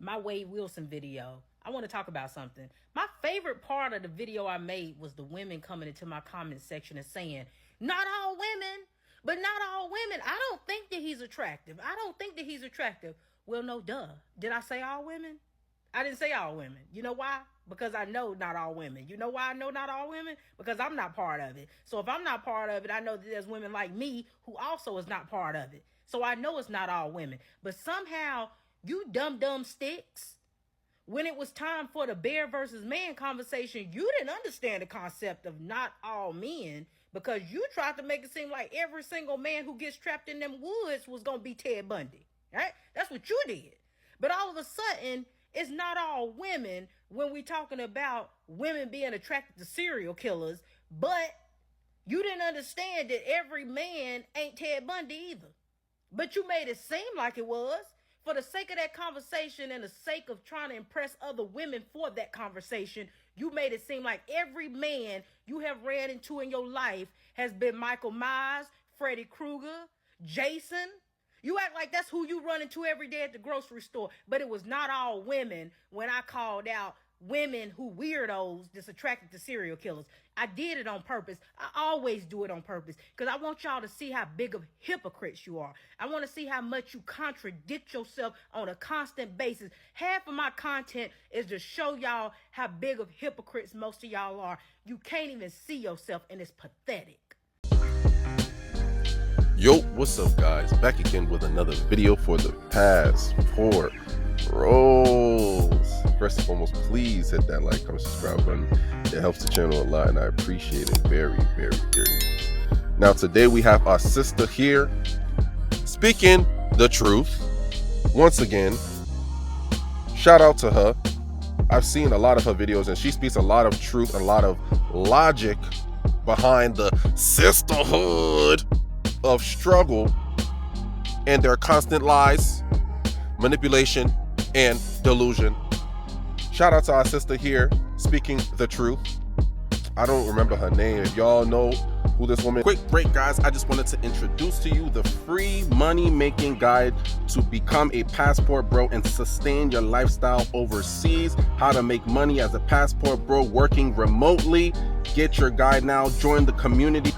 my Wade Wilson video, I want to talk about something. My favorite part of the video I made was the women coming into my comment section and saying, not all women, but not all women. I don't think that he's attractive. I don't think that he's attractive. Well, no, duh. Did I say all women? I didn't say all women. You know why? Because I know not all women. You know why I know not all women? Because I'm not part of it. So if I'm not part of it, I know that there's women like me who also is not part of it. So I know it's not all women. But somehow, you dumb sticks, when it was time for the bear versus man conversation, you didn't understand the concept of not all men, because you tried to make it seem like every single man who gets trapped in them woods was going to be Ted Bundy. Right? That's what you did. But all of a sudden, it's not all women when we talking about women being attracted to serial killers, but you didn't understand that every man ain't Ted Bundy either. But you made it seem like it was. For the sake of that conversation and the sake of trying to impress other women for that conversation, you made it seem like every man you have ran into in your life has been Michael Myers, Freddy Krueger, Jason. You act like that's who you run into every day at the grocery store. But it was not all women when I called out women who weirdos that's attracted to serial killers. I did it on purpose. I always do it on purpose because I want y'all to see how big of hypocrites you are. I want to see how much you contradict yourself on a constant basis. Half of my content is to show y'all how big of hypocrites most of y'all are. You can't even see yourself, and it's pathetic. Yo, what's up, guys? Back again with another video for the Passport Bros. First and foremost, please hit that like, comment, subscribe button. It helps the channel a lot, and I appreciate it very, very, very much. Now, today we have our sister here speaking the truth. Once again, shout out to her. I've seen a lot of her videos, and she speaks a lot of truth, a lot of logic behind the sisterhood of struggle and their constant lies, manipulation, and delusion. Shout out to our sister here speaking the truth. I don't remember her name. If y'all know who this woman. Quick break, guys. I just wanted to introduce to you the free money making guide to become a passport bro and sustain your lifestyle overseas. How to make money as a passport bro working remotely. Get your guide now. Join the community.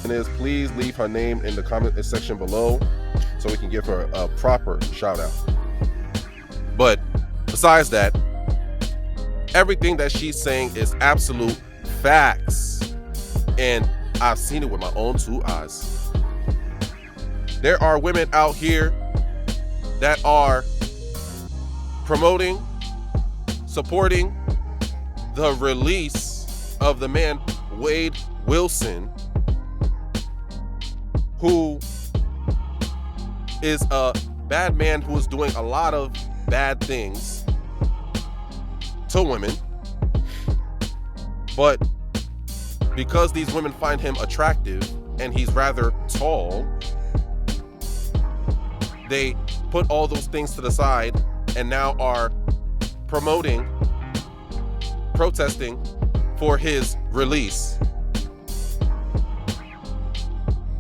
Is please leave her name in the comment section below so we can give her a proper shout out. But besides that, everything that she's saying is absolute facts, and I've seen it with my own two eyes. There are women out here that are promoting, supporting the release of the man Wade Wilson, who is a bad man who is doing a lot of bad things to women. But because these women find him attractive and he's rather tall, they put all those things to the side and now are promoting, protesting for his release.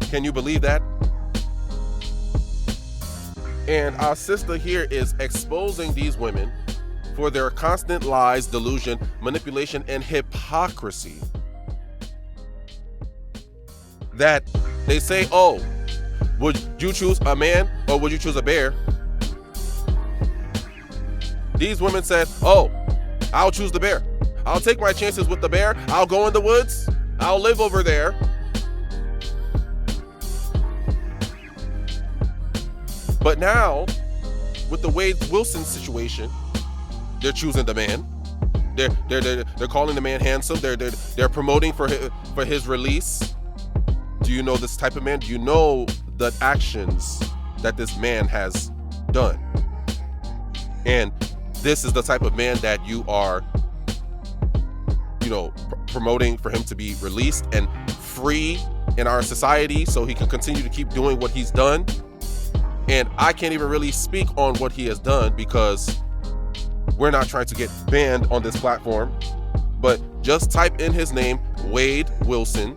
Can you believe that? And our sister here is exposing these women for their constant lies, delusion, manipulation, and hypocrisy. That they say, oh, would you choose a man or would you choose a bear? These women said, oh, I'll choose the bear. I'll take my chances with the bear. I'll go in the woods. I'll live over there. But now, with the Wade Wilson situation, they're choosing the man. They're calling the man handsome. They're promoting for his release. Do you know this type of man? Do you know the actions that this man has done? And this is the type of man that you are, promoting for him to be released and free in our society so he can continue to keep doing what he's done. And I can't even really speak on what he has done because we're not trying to get banned on this platform. But just type in his name, Wade Wilson,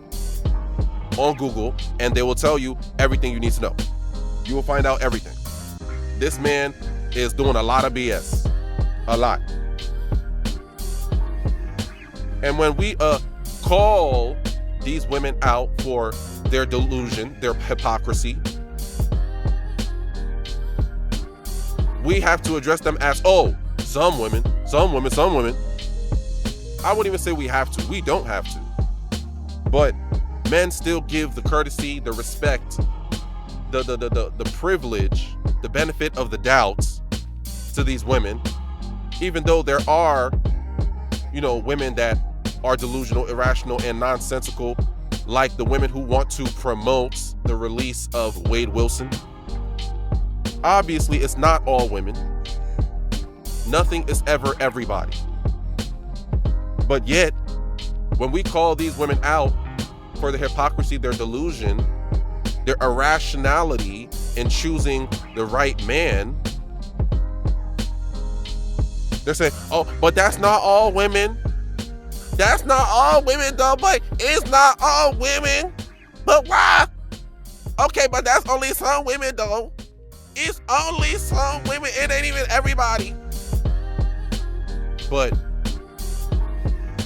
on Google, and they will tell you everything you need to know. You will find out everything. This man is doing a lot of BS. A lot. And when we call these women out for their delusion, their hypocrisy, we have to address them as, oh, some women. I wouldn't even say we have to. We don't have to. But men still give the courtesy, the respect, the privilege, the benefit of the doubt to these women, even though there are, women that are delusional, irrational, and nonsensical, like the women who want to promote the release of Wade Wilson. Obviously, it's not all women. Nothing is ever everybody. But yet, when we call these women out for their hypocrisy, their delusion, their irrationality in choosing the right man, they're saying, oh, but that's not all women. That's not all women, though, but it's not all women. But why? Okay, but that's only some women, though. It's only some women. It ain't even everybody. But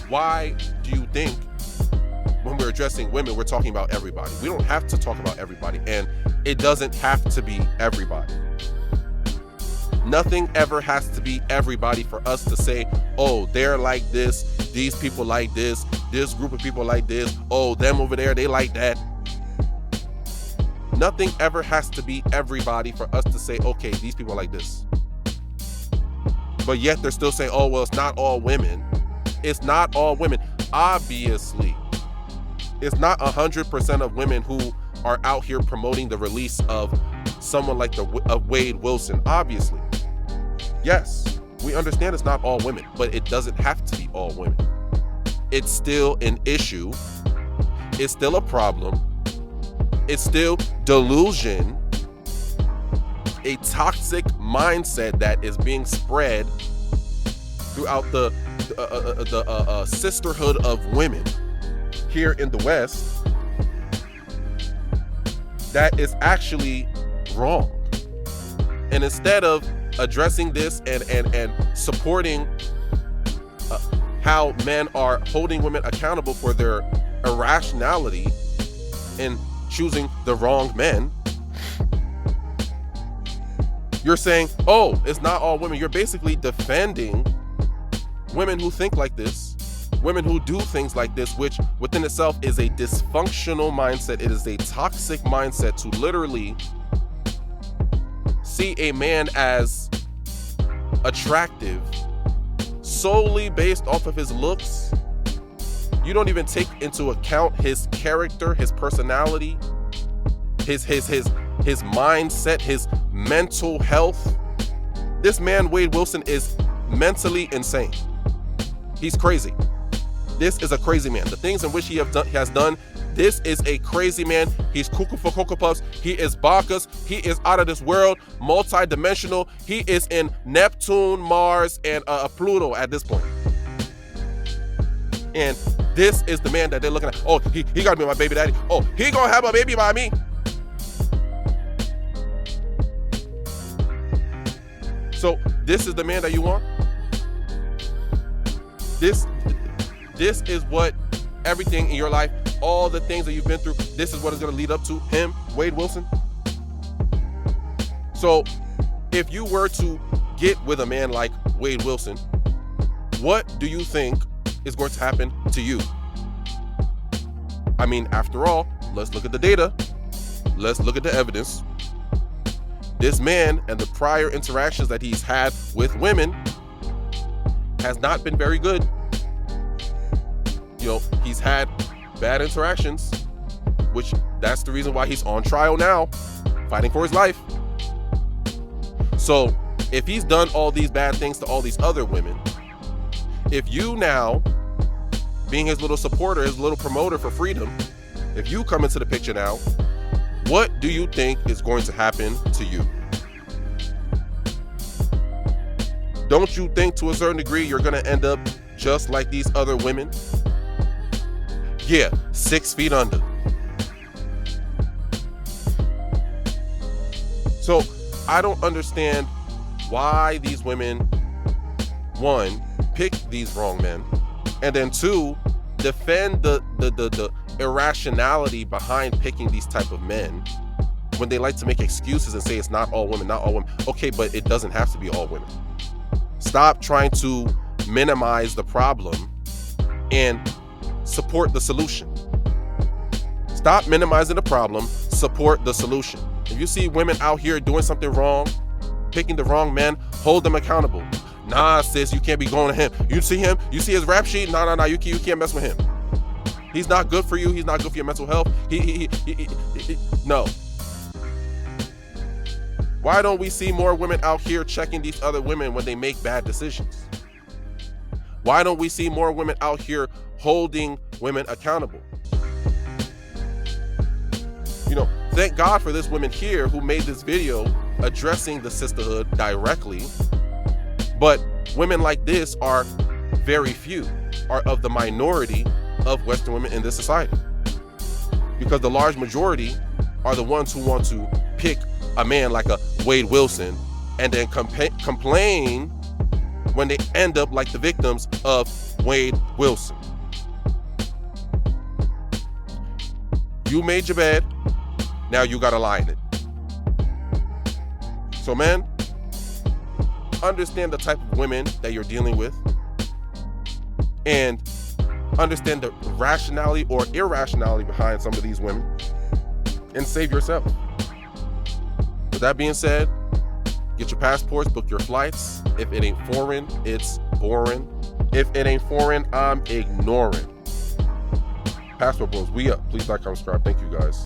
why do you think when we're addressing women, we're talking about everybody? We don't have to talk about everybody, and it doesn't have to be everybody. Nothing ever has to be everybody for us to say, oh, they're like this, these people like this group of people like this, oh, them over there, they like that. Nothing ever has to be everybody for us to say, okay, these people like this. But yet they're still saying, oh, well, it's not all women. It's not all women. Obviously, it's not 100% of women who are out here promoting the release of someone like Wade Wilson. Obviously. Yes, we understand it's not all women, but it doesn't have to be all women. It's still an issue. It's still a problem. It's still delusion, a toxic mindset that is being spread throughout the sisterhood of women here in the West that is actually wrong. And instead of addressing this and supporting how men are holding women accountable for their irrationality and choosing the wrong men, you're saying, oh, it's not all women. You're basically defending women who think like this, women who do things like this, which within itself is a dysfunctional mindset. It is a toxic mindset to literally see a man as attractive solely based off of his looks. You don't even take into account his character, his personality, his mindset, his mental health. This man, Wade Wilson, is mentally insane. He's crazy. This is a crazy man. The things in which he has done, this is a crazy man. He's cuckoo for Cocoa Puffs. He is bonkers. He is out of this world, multi-dimensional. He is in Neptune, Mars, and Pluto at this point. And this is the man that they're looking at. Oh, he gotta be my baby daddy. Oh, he gonna have a baby by me. So this is the man that you want? This is what everything in your life, all the things that you've been through, this is what is going to lead up to him, Wade Wilson. So if you were to get with a man like Wade Wilson, what do you think is going to happen to you? I mean, after all, let's look at the data. Let's look at the evidence. This man and the prior interactions that he's had with women has not been very good. You know, he's had bad interactions, which that's the reason why he's on trial now, fighting for his life. So if he's done all these bad things to all these other women, if you now, being his little supporter, his little promoter for freedom, if you come into the picture now, what do you think is going to happen to you? Don't you think to a certain degree you're going to end up just like these other women? Yeah, 6 feet under. So I don't understand why these women, one, pick these wrong men, and then two, defend the irrationality behind picking these type of men when they like to make excuses and say it's not all women, not all women. Okay, but it doesn't have to be all women. Stop trying to minimize the problem and support the solution. Stop minimizing the problem, support the solution. If you see women out here doing something wrong, picking the wrong men, hold them accountable. Nah, sis, you can't be going to him. You see him? You see his rap sheet? No, you can't mess with him. He's not good for you. He's not good for your mental health. No. Why don't we see more women out here checking these other women when they make bad decisions? Why don't we see more women out here holding women accountable? You know, thank God for this woman here who made this video addressing the sisterhood directly. But women like this are very few, are of the minority of Western women in this society. Because the large majority are the ones who want to pick a man like a Wade Wilson and then complain when they end up like the victims of Wade Wilson. You made your bed, now you gotta lie in it. So man, understand the type of women that you're dealing with and understand the rationality or irrationality behind some of these women and save yourself. With that being said, get your passports, book your flights. If it ain't foreign, it's boring. If it ain't foreign, I'm ignoring. Passport Bros, we up. Please like, comment, subscribe. Thank you guys.